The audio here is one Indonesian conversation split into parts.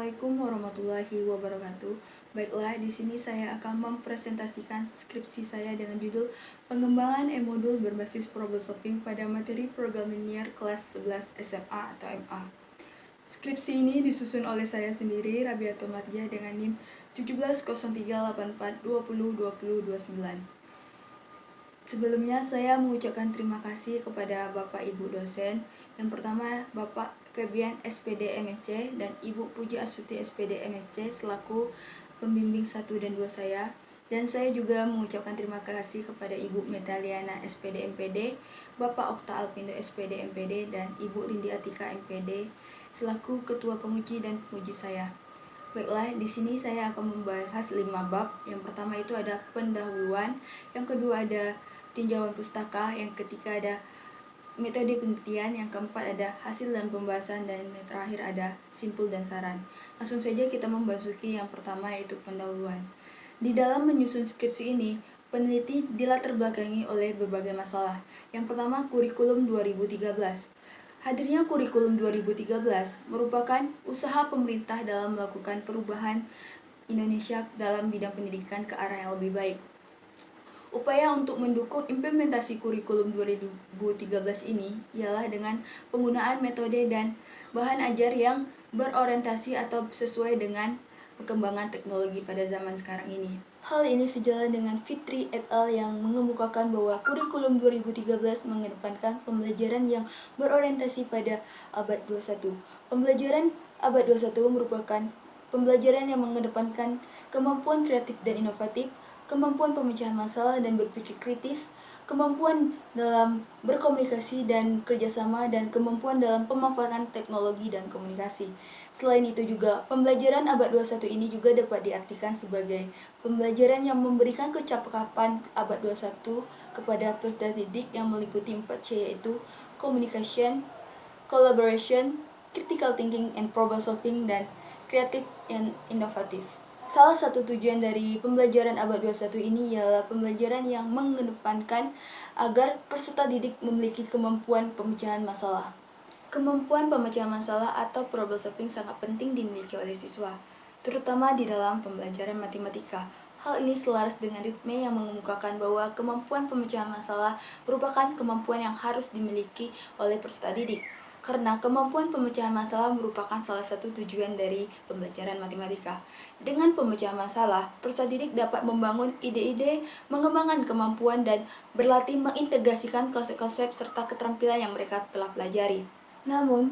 Assalamualaikum warahmatullahi wabarakatuh. Baiklah, di sini saya akan mempresentasikan skripsi saya dengan judul Pengembangan E-Modul berbasis problem solving pada materi program linear kelas 11 SMA atau MA. Skripsi ini disusun oleh saya sendiri, Rabiatul Maria, dengan NIM 170384202029. Sebelumnya saya mengucapkan terima kasih kepada Bapak Ibu dosen. Yang pertama, Bapak Febian SPD MSc dan Ibu Puji Astuti SPD MSc selaku pembimbing 1 dan 2 saya. Dan saya juga mengucapkan terima kasih kepada Ibu Metaliana SPD MPD, Bapak Okta Alpindo SPD MPD, dan Ibu Rindi Atika MPD selaku ketua penguji dan penguji saya. Baiklah, di sini saya akan membahas 5 bab. Yang pertama itu ada pendahuluan, yang kedua ada tinjauan pustaka, yang ketiga ada metode penelitian, yang keempat ada hasil dan pembahasan, dan yang terakhir ada simpul dan saran. Langsung saja kita memasuki yang pertama, yaitu pendahuluan. Di dalam menyusun skripsi ini, peneliti dilatar belakangi oleh berbagai masalah. Yang pertama, kurikulum 2013. Hadirnya kurikulum 2013 merupakan usaha pemerintah dalam melakukan perubahan Indonesia dalam bidang pendidikan ke arah yang lebih baik. Upaya untuk mendukung implementasi kurikulum 2013 ini ialah dengan penggunaan metode dan bahan ajar yang berorientasi atau sesuai dengan perkembangan teknologi pada zaman sekarang ini. Hal ini sejalan dengan Fitri et al. Yang mengemukakan bahwa kurikulum 2013 mengedepankan pembelajaran yang berorientasi pada abad 21. Pembelajaran abad 21 merupakan pembelajaran yang mengedepankan kemampuan kreatif dan inovatif, kemampuan pemecahan masalah dan berpikir kritis, kemampuan dalam berkomunikasi dan kerjasama, dan kemampuan dalam pemanfaatan teknologi dan komunikasi. Selain itu juga, pembelajaran abad 21 ini juga dapat diartikan sebagai pembelajaran yang memberikan kecakapan abad 21 kepada peserta didik yang meliputi 4C, yaitu communication, collaboration, critical thinking and problem solving, dan kreatif and inovatif. Salah satu tujuan dari pembelajaran abad 21 ini ialah pembelajaran yang mengedepankan agar peserta didik memiliki kemampuan pemecahan masalah. Kemampuan pemecahan masalah atau problem solving sangat penting dimiliki oleh siswa, terutama di dalam pembelajaran matematika. Hal ini selaras dengan ritme yang mengemukakan bahwa kemampuan pemecahan masalah merupakan kemampuan yang harus dimiliki oleh peserta didik. Karena kemampuan pemecahan masalah merupakan salah satu tujuan dari pembelajaran matematika. Dengan pemecahan masalah, peserta didik dapat membangun ide-ide, mengembangkan kemampuan, dan berlatih mengintegrasikan konsep-konsep serta keterampilan yang mereka telah pelajari. Namun,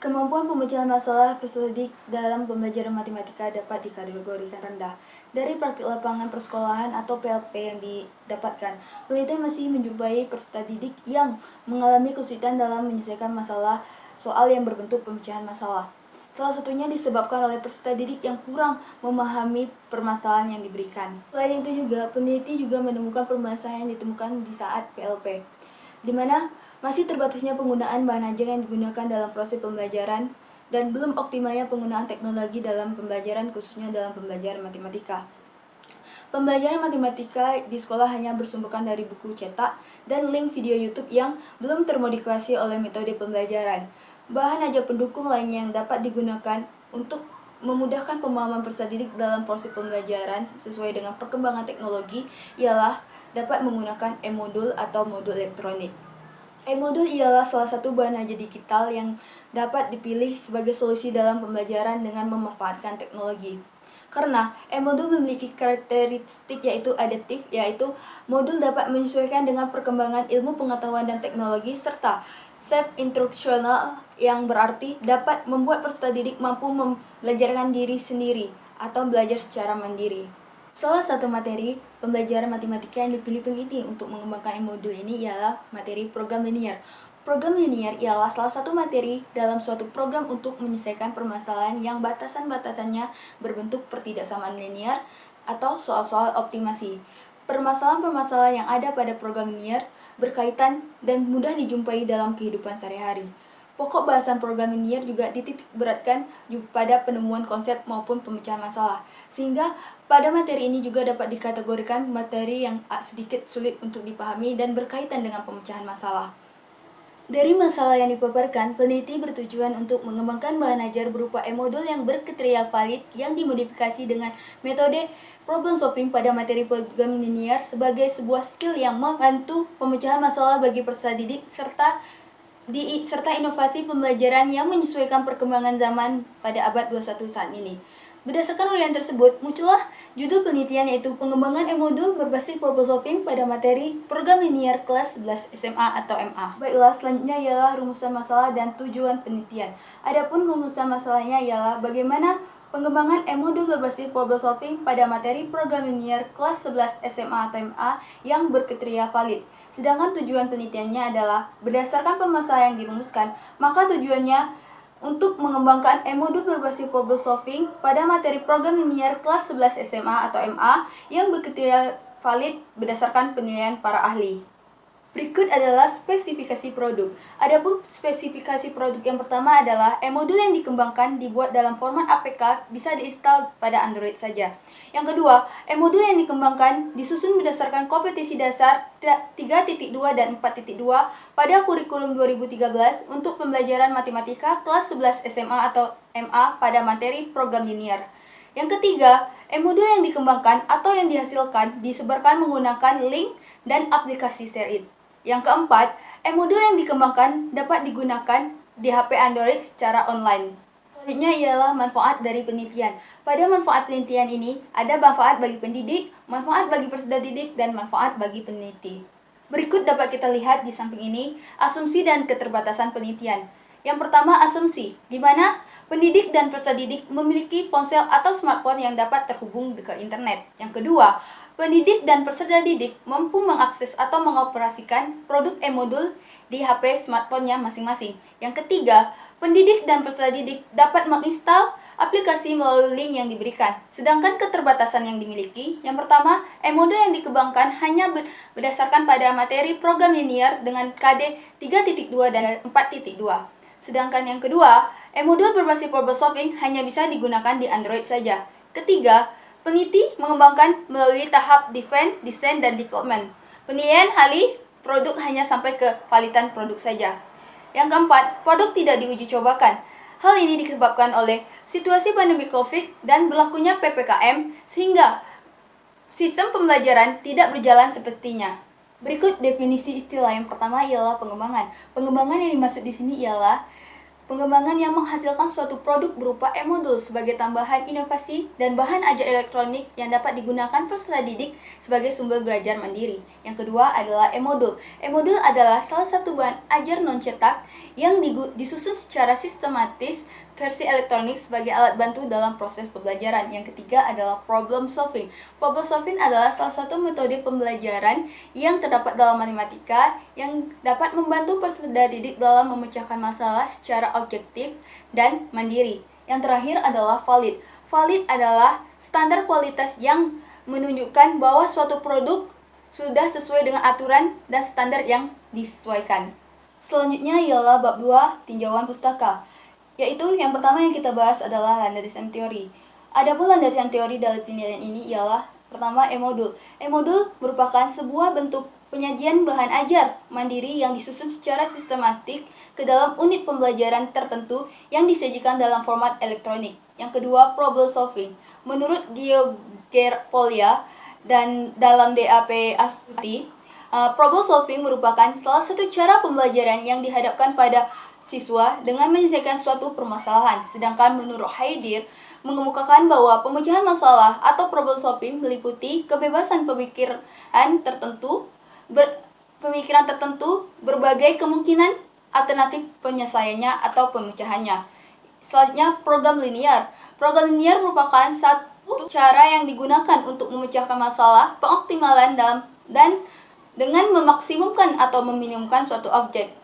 kemampuan pemecahan masalah peserta didik dalam pembelajaran matematika dapat dikategorikan rendah. Dari praktik lapangan persekolahan atau PLP yang didapatkan, peneliti masih menjumpai peserta didik yang mengalami kesulitan dalam menyelesaikan masalah soal yang berbentuk pemecahan masalah. Salah satunya disebabkan oleh peserta didik yang kurang memahami permasalahan yang diberikan. Selain itu juga, peneliti juga menemukan permasalahan yang ditemukan di saat PLP, di mana masih terbatasnya penggunaan bahan ajar yang digunakan dalam proses pembelajaran dan belum optimalnya penggunaan teknologi dalam pembelajaran, khususnya dalam pembelajaran matematika. Pembelajaran matematika di sekolah hanya bersumberkan dari buku cetak dan link video YouTube yang belum termodifikasi oleh metode pembelajaran. Bahan ajar pendukung lainnya yang dapat digunakan untuk memudahkan pemahaman peserta didik dalam proses pembelajaran sesuai dengan perkembangan teknologi ialah dapat menggunakan e-modul atau modul elektronik. E-modul ialah salah satu bahan ajar digital yang dapat dipilih sebagai solusi dalam pembelajaran dengan memanfaatkan teknologi. Karena e-modul memiliki karakteristik yaitu adaptif, yaitu modul dapat menyesuaikan dengan perkembangan ilmu pengetahuan dan teknologi, serta self-instructional yang berarti dapat membuat peserta didik mampu membelajarkan diri sendiri atau belajar secara mandiri. Salah satu materi pembelajaran matematika yang dipilih peneliti untuk mengembangkan modul ini ialah materi program linear. Program linear ialah salah satu materi dalam suatu program untuk menyelesaikan permasalahan yang batasan-batasannya berbentuk pertidaksamaan linear atau soal-soal optimasi. Permasalahan-permasalahan yang ada pada program linear berkaitan dan mudah dijumpai dalam kehidupan sehari-hari. Pokok bahasan program linear juga dititik beratkan pada penemuan konsep maupun pemecahan masalah, sehingga pada materi ini juga dapat dikategorikan materi yang sedikit sulit untuk dipahami dan berkaitan dengan pemecahan masalah. Dari masalah yang dipaparkan, peneliti bertujuan untuk mengembangkan bahan ajar berupa e-modul yang berkriteria valid yang dimodifikasi dengan metode problem solving pada materi program linear sebagai sebuah skill yang membantu pemecahan masalah bagi peserta didik serta inovasi pembelajaran yang menyesuaikan perkembangan zaman pada abad 21 saat ini. Berdasarkan uraian tersebut, muncullah judul penelitian yaitu pengembangan e-modul berbasis problem solving pada materi program linear kelas 11 SMA atau MA. Baiklah, selanjutnya ialah rumusan masalah dan tujuan penelitian. Adapun rumusan masalahnya ialah bagaimana pengembangan e-modul berbasis problem solving pada materi program linear kelas 11 SMA atau MA yang berkriteria valid. Sedangkan tujuan penelitiannya adalah berdasarkan permasalahan yang dirumuskan, maka tujuannya untuk mengembangkan e-modul berbasis problem solving pada materi program linear kelas 11 SMA atau MA yang berkriteria valid berdasarkan penilaian para ahli. Berikut adalah spesifikasi produk. Adapun spesifikasi produk yang pertama adalah e-modul yang dikembangkan dibuat dalam format APK bisa diinstal pada Android saja. Yang kedua, e-modul yang dikembangkan disusun berdasarkan kompetisi dasar 3.2 dan 4.2 pada kurikulum 2013 untuk pembelajaran matematika kelas 11 SMA atau MA pada materi program linear. Yang ketiga, e-modul yang dikembangkan atau yang dihasilkan disebarkan menggunakan link dan aplikasi ShareIt. Yang keempat, e-modul yang dikembangkan dapat digunakan di HP Android secara online. Selanjutnya ialah manfaat dari penelitian. Pada manfaat penelitian ini, ada manfaat bagi pendidik, manfaat bagi peserta didik, dan manfaat bagi peneliti. Berikut dapat kita lihat di samping ini, asumsi dan keterbatasan penelitian. Yang pertama, asumsi, di mana pendidik dan peserta didik memiliki ponsel atau smartphone yang dapat terhubung ke internet. Yang kedua, pendidik dan peserta didik mampu mengakses atau mengoperasikan produk e-modul di HP smartphone-nya masing-masing. Yang ketiga, pendidik dan peserta didik dapat menginstal aplikasi melalui link yang diberikan. Sedangkan keterbatasan yang dimiliki, yang pertama, e-modul yang dikembangkan hanya berdasarkan pada materi program linear dengan KD 3.2 dan 4.2. Sedangkan yang kedua, e-modul berbasis problem solving hanya bisa digunakan di Android saja. Ketiga, peneliti mengembangkan melalui tahap define, design, dan development. Penilaian ahli produk hanya sampai ke validan produk saja. Yang keempat, produk tidak diuji cobakan. Hal ini disebabkan oleh situasi pandemi COVID dan berlakunya PPKM sehingga sistem pembelajaran tidak berjalan semestinya. Berikut definisi istilah. Yang pertama ialah pengembangan. Pengembangan yang dimaksud di sini ialah pengembangan yang menghasilkan suatu produk berupa e-modul sebagai tambahan inovasi dan bahan ajar elektronik yang dapat digunakan peserta didik sebagai sumber belajar mandiri. Yang kedua adalah e-modul. E-modul adalah salah satu bahan ajar non-cetak yang disusun secara sistematis versi elektronik sebagai alat bantu dalam proses pembelajaran. Yang ketiga adalah problem solving. Problem solving adalah salah satu metode pembelajaran yang terdapat dalam matematika yang dapat membantu peserta didik dalam memecahkan masalah secara objektif dan mandiri. Yang terakhir adalah valid. Valid adalah standar kualitas yang menunjukkan bahwa suatu produk sudah sesuai dengan aturan dan standar yang disesuaikan. Selanjutnya ialah bab 2, tinjauan pustaka. Yaitu yang pertama yang kita bahas adalah landasan teori. Adapun landasan teori dari penilaian ini ialah pertama e-modul. E-modul merupakan sebuah bentuk penyajian bahan ajar mandiri yang disusun secara sistematik ke dalam unit pembelajaran tertentu yang disajikan dalam format elektronik. Yang kedua, problem solving. Menurut Georg dan dalam DAP Astuti, problem solving merupakan salah satu cara pembelajaran yang dihadapkan pada siswa dengan menyelesaikan suatu permasalahan. Sedangkan menurut Haidir, mengemukakan bahwa pemecahan masalah atau problem solving meliputi kebebasan pemikiran tertentu, berbagai kemungkinan alternatif penyelesaiannya atau pemecahannya. Selanjutnya, program linear. Program linear merupakan satu cara yang digunakan untuk memecahkan masalah pengoptimalan dan dengan memaksimumkan atau meminimumkan suatu objek.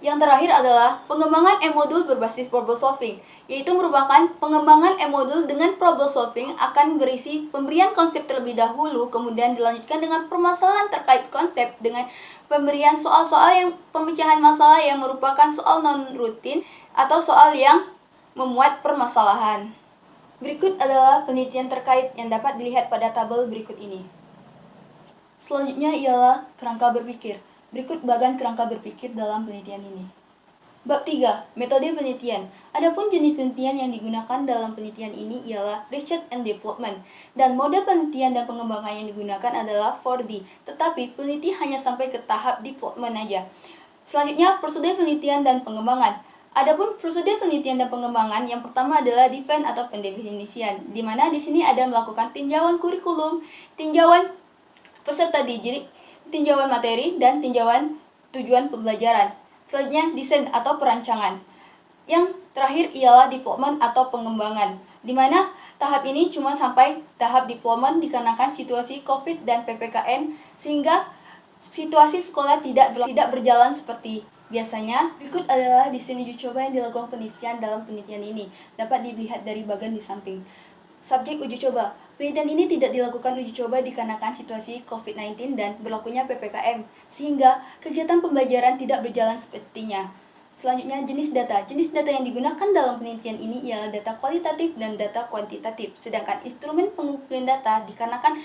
Yang terakhir adalah pengembangan e-modul berbasis problem solving, yaitu merupakan pengembangan e-modul dengan problem solving akan berisi pemberian konsep terlebih dahulu, kemudian dilanjutkan dengan permasalahan terkait konsep dengan pemberian soal-soal yang pemecahan masalah yang merupakan soal non-rutin atau soal yang memuat permasalahan. Berikut adalah penelitian terkait yang dapat dilihat pada tabel berikut ini. Selanjutnya ialah kerangka berpikir. Berikut bagan kerangka berpikir dalam penelitian ini. Bab 3. Metode penelitian. Adapun jenis penelitian yang digunakan dalam penelitian ini ialah Research and Development, dan mode penelitian dan pengembangan yang digunakan adalah 4D, tetapi peneliti hanya sampai ke tahap development aja. Selanjutnya, prosedur penelitian dan pengembangan. Adapun prosedur penelitian dan pengembangan, yang pertama adalah define atau pendefinisian, di mana di sini ada melakukan tinjauan kurikulum, tinjauan peserta didik, tinjauan materi, dan tinjauan tujuan pembelajaran. Selanjutnya, desain atau perancangan. Yang terakhir ialah development atau pengembangan, di mana tahap ini cuma sampai tahap development dikarenakan situasi COVID dan PPKM, sehingga situasi sekolah tidak berjalan seperti biasanya. Berikut adalah desain uji coba yang dilakukan penelitian dalam penelitian ini. Dapat dilihat dari bagian di samping. Subjek uji coba. Penelitian ini tidak dilakukan uji coba dikarenakan situasi COVID-19 dan berlakunya PPKM, sehingga kegiatan pembelajaran tidak berjalan semestinya. Selanjutnya, jenis data. Jenis data yang digunakan dalam penelitian ini ialah data kualitatif dan data kuantitatif. Sedangkan instrumen pengumpulan data dikarenakan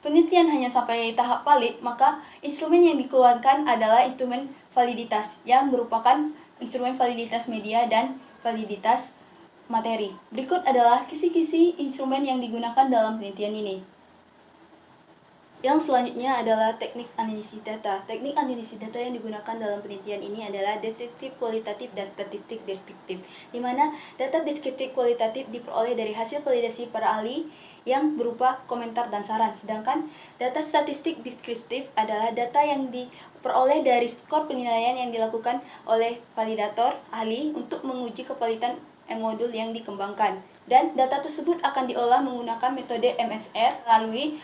penelitian hanya sampai tahap valid, maka instrumen yang dikeluarkan adalah instrumen validitas, yang merupakan instrumen validitas media dan validitas materi. Berikut adalah kisi-kisi instrumen yang digunakan dalam penelitian ini. Yang selanjutnya adalah teknik analisis data. Teknik analisis data yang digunakan dalam penelitian ini adalah deskriptif kualitatif dan statistik deskriptif, di mana data deskriptif kualitatif diperoleh dari hasil validasi para ahli yang berupa komentar dan saran. Sedangkan data statistik deskriptif adalah data yang diperoleh dari skor penilaian yang dilakukan oleh validator ahli untuk menguji kevalitan modul yang dikembangkan. Dan data tersebut akan diolah menggunakan metode MSR melalui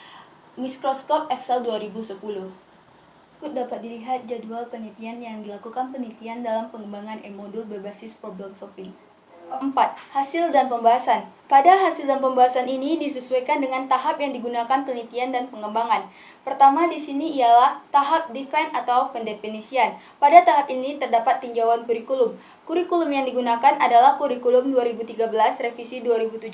mikroskop Excel 2010. Berikut dapat dilihat jadwal penelitian yang dilakukan penelitian dalam pengembangan modul berbasis problem solving. 4. Hasil dan pembahasan. Pada hasil dan pembahasan ini disesuaikan dengan tahap yang digunakan penelitian dan pengembangan. Pertama di sini ialah tahap define atau pendefinisian. Pada tahap ini terdapat tinjauan kurikulum. Kurikulum yang digunakan adalah kurikulum 2013 revisi 2017.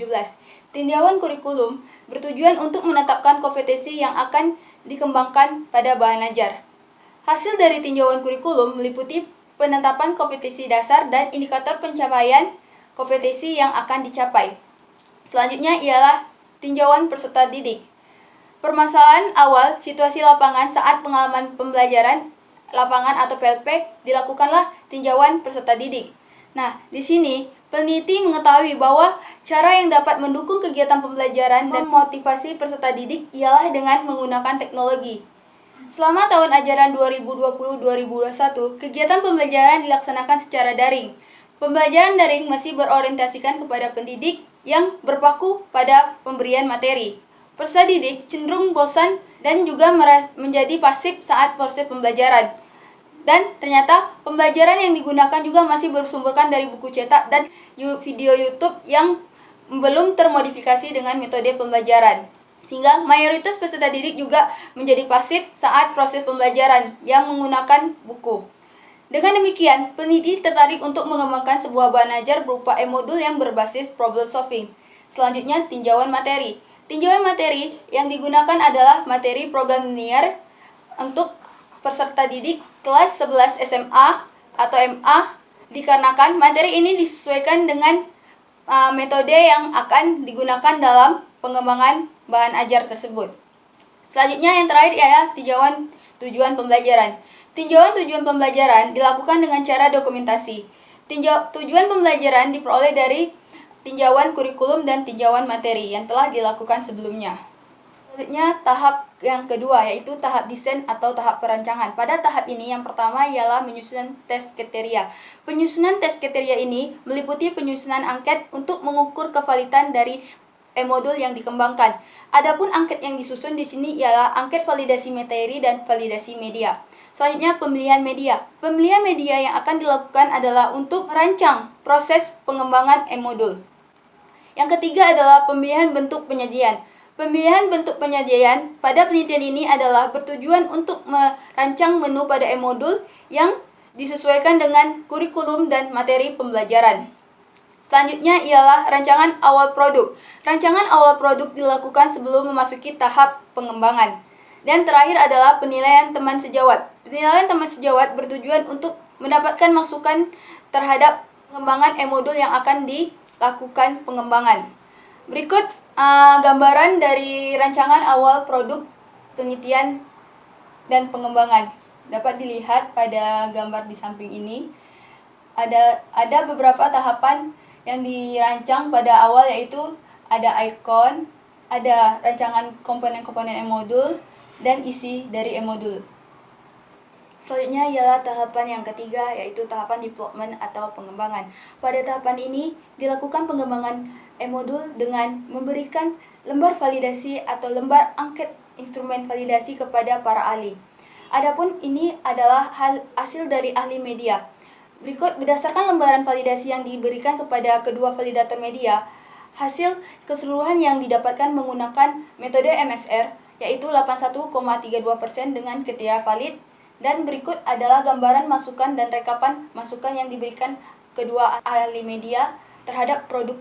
Tinjauan kurikulum bertujuan untuk menetapkan kompetensi yang akan dikembangkan pada bahan ajar. Hasil dari tinjauan kurikulum meliputi penetapan kompetensi dasar dan indikator pencapaian kompetensi yang akan dicapai. Selanjutnya ialah tinjauan peserta didik. Permasalahan awal situasi lapangan saat pengalaman pembelajaran lapangan atau PLP dilakukanlah tinjauan peserta didik. Nah, di sini peneliti mengetahui bahwa cara yang dapat mendukung kegiatan pembelajaran dan memotivasi peserta didik ialah dengan menggunakan teknologi. Selama tahun ajaran 2020-2021, kegiatan pembelajaran dilaksanakan secara daring. Pembelajaran daring masih berorientasikan kepada pendidik yang berpaku pada pemberian materi. Peserta didik cenderung bosan dan juga menjadi pasif saat proses pembelajaran. Dan ternyata pembelajaran yang digunakan juga masih bersumberkan dari buku cetak dan video YouTube yang belum termodifikasi dengan metode pembelajaran. Sehingga mayoritas peserta didik juga menjadi pasif saat proses pembelajaran yang menggunakan buku. Dengan demikian, peneliti tertarik untuk mengembangkan sebuah bahan ajar berupa modul yang berbasis problem solving. Selanjutnya, tinjauan materi. Tinjauan materi yang digunakan adalah materi program linear untuk peserta didik kelas 11 SMA atau MA, dikarenakan materi ini disesuaikan dengan metode yang akan digunakan dalam pengembangan bahan ajar tersebut. Selanjutnya yang terakhir ialah tinjauan tujuan pembelajaran. Tinjauan tujuan pembelajaran dilakukan dengan cara dokumentasi. Tujuan pembelajaran diperoleh dari tinjauan kurikulum dan tinjauan materi yang telah dilakukan sebelumnya. Selanjutnya tahap yang kedua yaitu tahap desain atau tahap perancangan. Pada tahap ini yang pertama ialah penyusunan tes kriteria. Penyusunan tes kriteria ini meliputi penyusunan angket untuk mengukur kevalitan dari modul yang dikembangkan. Adapun angket yang disusun di sini ialah angket validasi materi dan validasi media. Selanjutnya pemilihan media. Pemilihan media yang akan dilakukan adalah untuk merancang proses pengembangan modul. Yang ketiga adalah pemilihan bentuk penyajian. Pemilihan bentuk penyajian pada penelitian ini adalah bertujuan untuk merancang menu pada modul yang disesuaikan dengan kurikulum dan materi pembelajaran. Selanjutnya ialah rancangan awal produk. Rancangan awal produk dilakukan sebelum memasuki tahap pengembangan. Dan terakhir adalah penilaian teman sejawat. Penilaian teman sejawat bertujuan untuk mendapatkan masukan terhadap pengembangan e-modul yang akan dilakukan pengembangan. Berikut gambaran dari rancangan awal produk penelitian dan pengembangan. Dapat dilihat pada gambar di samping ini. Ada beberapa tahapan yang dirancang pada awal, yaitu ada icon, ada rancangan komponen-komponen e-modul, dan isi dari e-modul. Selanjutnya ialah tahapan yang ketiga, yaitu tahapan development atau pengembangan. Pada tahapan ini dilakukan pengembangan e-modul dengan memberikan lembar validasi atau lembar angket instrumen validasi kepada para ahli. Adapun ini adalah hasil dari ahli media. Berikut berdasarkan lembaran validasi yang diberikan kepada kedua validator media, hasil keseluruhan yang didapatkan menggunakan metode MSR, yaitu 81,32% dengan kriteria valid. Dan berikut adalah gambaran masukan dan rekapan masukan yang diberikan kedua ahli media terhadap produk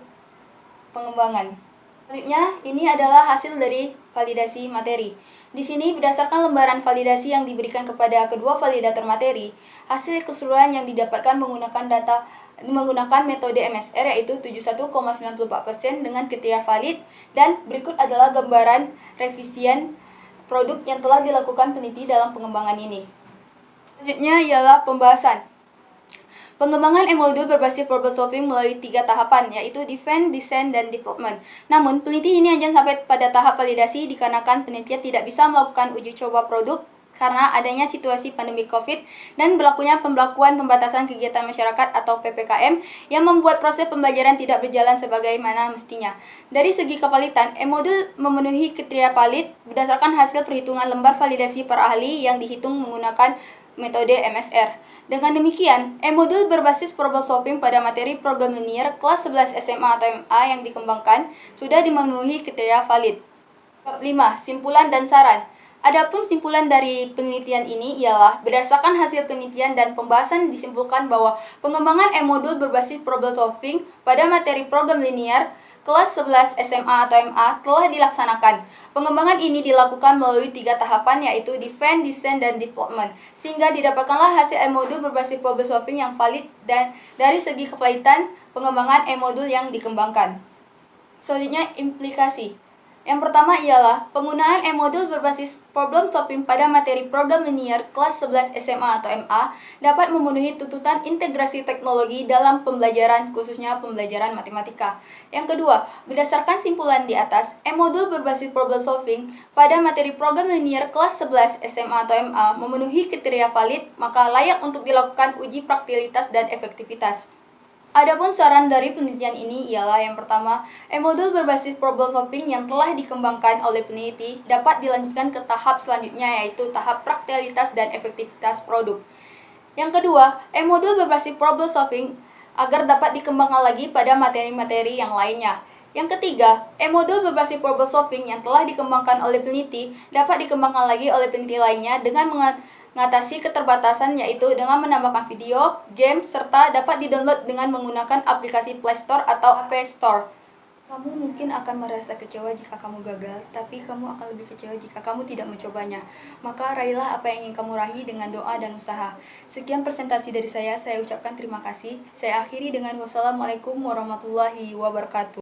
pengembangan. Selanjutnya, ini adalah hasil dari validasi materi. Di sini berdasarkan lembaran validasi yang diberikan kepada kedua validator materi, hasil keseluruhan yang didapatkan menggunakan metode MSR, yaitu 71,94% dengan kriteria valid. Dan berikut adalah gambaran revisian produk yang telah dilakukan peneliti dalam pengembangan ini. Selanjutnya ialah pembahasan. Pengembangan e-modul berbasis problem solving melalui 3 tahapan, yaitu define, design, dan development. Namun, peneliti ini hanya sampai pada tahap validasi dikarenakan penelitian tidak bisa melakukan uji coba produk karena adanya situasi pandemi COVID dan berlakunya pembelakuan pembatasan kegiatan masyarakat atau PPKM yang membuat proses pembelajaran tidak berjalan sebagaimana mestinya. Dari segi kevalitan, e-modul memenuhi kriteria valid berdasarkan hasil perhitungan lembar validasi para ahli yang dihitung menggunakan metode MSR. Dengan demikian, e-modul berbasis problem solving pada materi program linear kelas 11 SMA atau MA yang dikembangkan sudah dimenuhi kriteria valid. Bab 5. Simpulan dan saran. Adapun simpulan dari penelitian ini ialah berdasarkan hasil penelitian dan pembahasan disimpulkan bahwa pengembangan e-modul berbasis problem solving pada materi program linear kelas 11 SMA atau MA telah dilaksanakan. Pengembangan ini dilakukan melalui 3 tahapan, yaitu define, design, dan development, sehingga didapatkanlah hasil e-modul berbasis problem solving yang valid dan dari segi kevalitan pengembangan e-modul yang dikembangkan. Selanjutnya, implikasi. Yang pertama ialah penggunaan e-modul berbasis problem solving pada materi program linear kelas 11 SMA atau MA dapat memenuhi tuntutan integrasi teknologi dalam pembelajaran, khususnya pembelajaran matematika. Yang kedua, berdasarkan simpulan di atas, e-modul berbasis problem solving pada materi program linear kelas 11 SMA atau MA memenuhi kriteria valid, maka layak untuk dilakukan uji praktilitas dan efektivitas. Adapun saran dari penelitian ini ialah yang pertama, e-modul berbasis problem solving yang telah dikembangkan oleh peneliti dapat dilanjutkan ke tahap selanjutnya, yaitu tahap praktilitas dan efektivitas produk. Yang kedua, e-modul berbasis problem solving agar dapat dikembangkan lagi pada materi-materi yang lainnya. Yang ketiga, e-modul berbasis problem solving yang telah dikembangkan oleh peneliti dapat dikembangkan lagi oleh peneliti lainnya dengan mengatasi keterbatasan, yaitu dengan menambahkan video, game, serta dapat didownload dengan menggunakan aplikasi Play Store atau App Store. Kamu mungkin akan merasa kecewa jika kamu gagal, tapi kamu akan lebih kecewa jika kamu tidak mencobanya. Maka raihlah apa yang ingin kamu raih dengan doa dan usaha. Sekian presentasi dari saya ucapkan terima kasih. Saya akhiri dengan wassalamualaikum warahmatullahi wabarakatuh.